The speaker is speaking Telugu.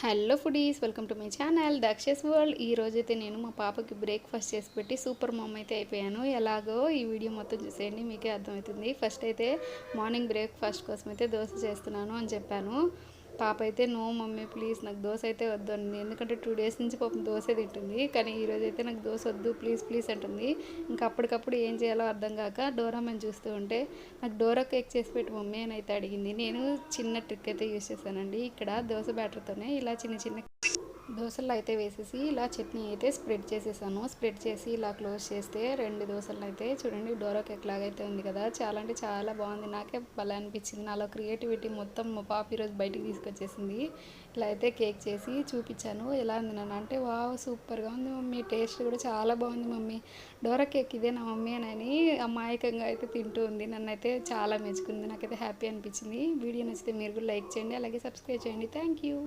Hello foodies, welcome to my channel Daksha's world. ఈ రోజైతే నేను మా పాపకి బ్రేక్ఫాస్ట్ చేసి పెట్టి సూపర్ మమ్ అయితే అయిపోయాను. ఎలాగో ఈ వీడియో మొత్తం చూసేయండి, మీకే అర్థమవుతుంది. ఫస్ట్ అయితే మార్నింగ్ బ్రేక్ఫాస్ట్ కోసం అయితే దోశ చేస్తున్నాను అని చెప్పాను. పాప అయితే నో మమ్మీ ప్లీజ్ నాకు దోశ అయితే వద్దు అండి, ఎందుకంటే 2 డేస్ నుంచి పాపం దోశ తింటుంది. కానీ ఈరోజు అయితే నాకు దోశ వద్దు ప్లీజ్ ప్లీజ్ అంటుంది. ఇంకా అప్పటికప్పుడు ఏం చేయాలో అర్థం కాక డోరామెన్ చూస్తూ ఉంటే నాకు డోరా కేక్ చేసి పెట్టు మమ్మీ అని అయితే అడిగింది. నేను చిన్న ట్రిక్ అయితే యూస్ చేశానండి. ఇక్కడ దోశ బ్యాటర్తోనే ఇలా చిన్న చిన్న దోశలు అయితే వేసేసి ఇలా చట్నీ అయితే స్ప్రెడ్ చేసేసాను. స్ప్రెడ్ చేసి ఇలా క్లోజ్ చేస్తే 2 దోశలు అయితే చూడండి డోరా కేక్ లాగా అయితే ఉంది కదా, చాలా అంటే చాలా బాగుంది. నాకే భలే అనిపించింది. నాలో క్రియేటివిటీ మొత్తం మా పాప ఈరోజు బయటికి తీసుకొచ్చేసింది. ఇలా అయితే కేక్ చేసి చూపించాను. ఎలా ఉంది నాన్న అంటే, వావ్ సూపర్గా ఉంది మమ్మీ, టేస్ట్ కూడా చాలా బాగుంది మమ్మీ, డోరా కేక్ ఇదేనా మమ్మీ అని అమాయకంగా అయితే తింటూ ఉంది. నన్ను అయితే చాలా మెచ్చుకుంది. నాకైతే హ్యాపీ అనిపించింది. వీడియో నచ్చితే మీరు కూడా లైక్ చేయండి, అలాగే సబ్స్క్రైబ్ చేయండి. Thank you.